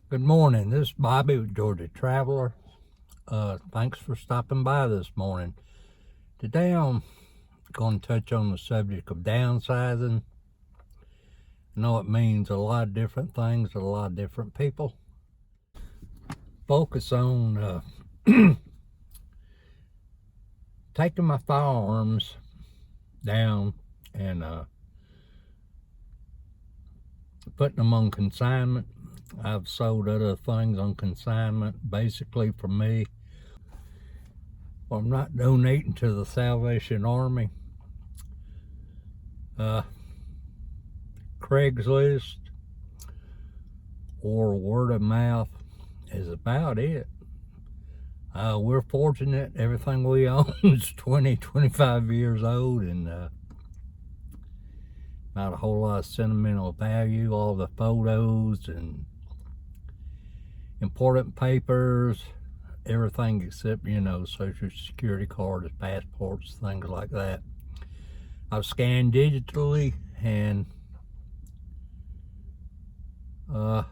Good morning. This is Bobby with Georgia Traveler. Thanks for stopping by this morning. Today I'm going to touch on the subject of downsizing. I know it means a lot of different things to a lot of different people. Focus on taking my firearms down and putting them on consignment. I've sold other things on consignment. Basically, for me, I'm not donating to the Salvation Army. Craigslist or word of mouth is about it. We're fortunate everything we own is 25 years old, and not a whole lot of sentimental value. All the photos and important papers, everything except, social security cards, passports, things like that. I've scanned digitally, and there's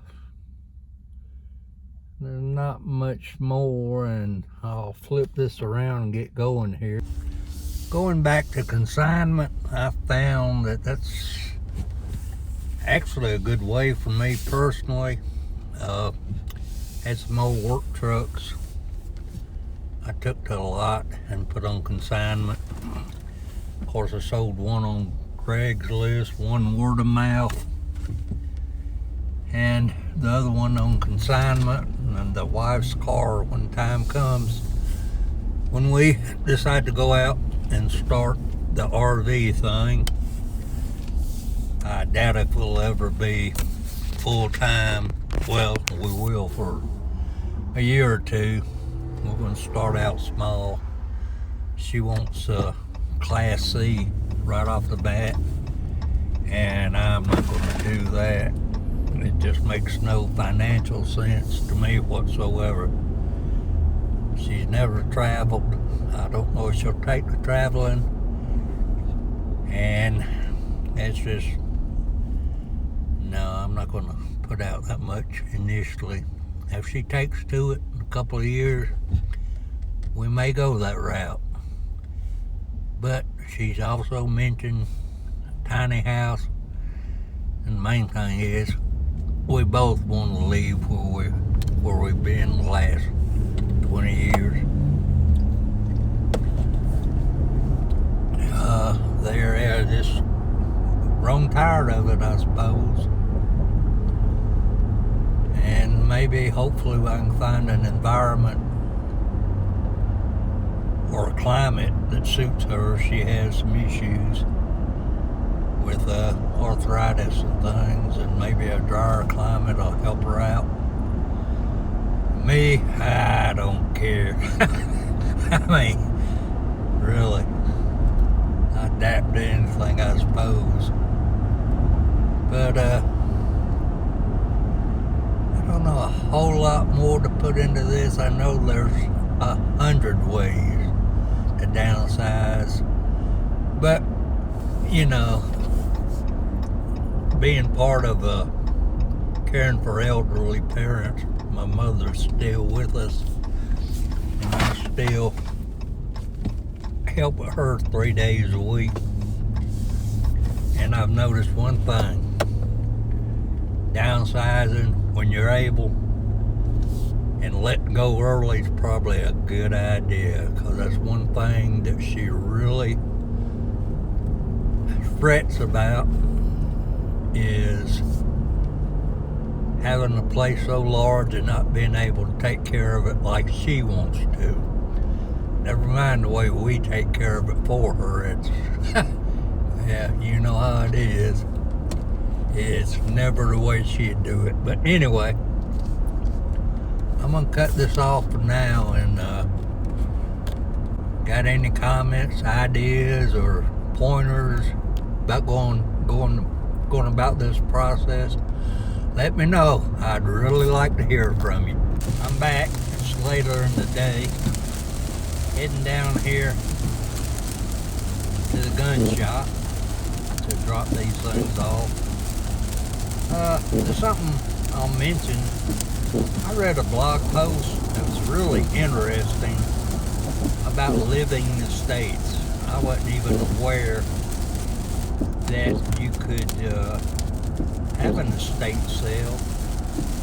not much more, and I'll flip this around and get going here. Going back to consignment, I found that that's actually a good way for me personally. Had some old work trucks I took to a lot and put on consignment. Of course, I sold one on Craigslist, one word of mouth, and the other one on consignment. And the wife's car, when time comes, when we decide to go out and start the RV thing, I doubt if we'll ever be full time. Well, we will for a year or two. We're going to start out small. She wants Class C right off the bat, and I'm not going to do that. It just makes no financial sense to me whatsoever. She's never traveled. I don't know if she'll take to traveling, and it's just, no, I'm not going to put out that much initially. If she takes to it in a couple of years, we may go that route. But she's also mentioned a tiny house, and the main thing is we both want to leave where we've been the last 20 years. They're just grown tired of it, I suppose. And maybe, hopefully, I can find an environment or a climate that suits her. She has some issues with arthritis and things, and maybe a drier climate will help her out. Me, I don't care. I mean, really, I adapt to anything, I suppose. But I don't know a whole lot more to put into this. I know there's 100 ways to downsize, but being part of caring for elderly parents, my mother's still with us, and I still help her 3 days a week. And I've noticed one thing: downsizing when you're able and letting go early is probably a good idea, because that's one thing that she really frets about, is having a place so large and not being able to take care of it like she wants to. Never mind the way we take care of it for her. It's yeah, you know how it is. It's never the way she'd do it. But anyway, I'm gonna cut this off for now, and got any comments, ideas, or pointers about going about this process, let me know. I'd really like to hear from you. I'm back. It's later in the day, heading down here to the gun shop to drop these things off. There's something I'll mention I read a blog post that was really interesting about living in the States. I wasn't even aware that you could have an estate sale.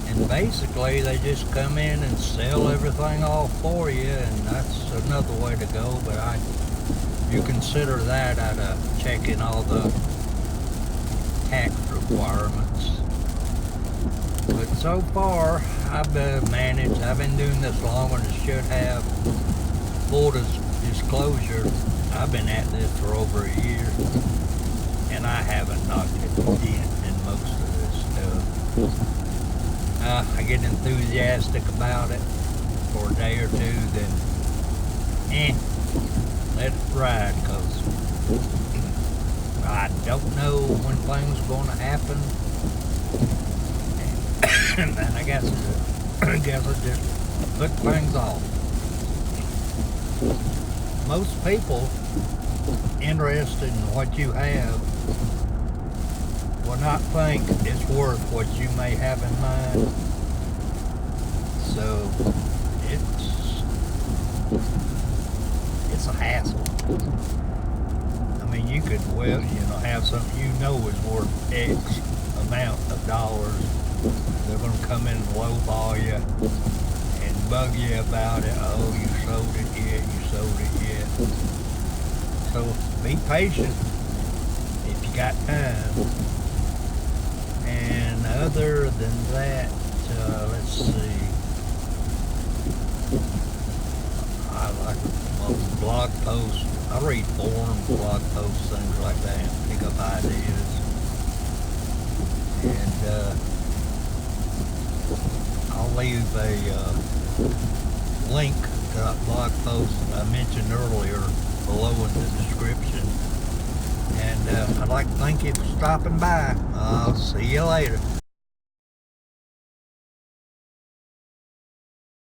And basically, they just come in and sell everything off for you, and that's another way to go. But you consider that out of checking all the tax requirements. But so far, I've managed. I've been doing this longer than I should have. Full disclosure, I've been at this for over a year, and I haven't knocked a dent in most of this stuff. I get enthusiastic about it for a day or two, then let it ride, because I don't know when things are going to happen. And I guess I just put things off. Most people interested in what you have will not think it's worth what you may have in mind. So it's a hassle. I mean, you could have something you know is worth X amount of dollars. They're going to come in and lowball you and bug you about it. Oh, you sold it yet? You sold it yet? So be patient if you got time. And other than that, let's see. I like blog posts. I read forums, blog posts, things like that, pick up ideas. And I'll leave a link to that blog post I mentioned earlier below in the description. And I'd like to thank you for stopping by. I'll see you later.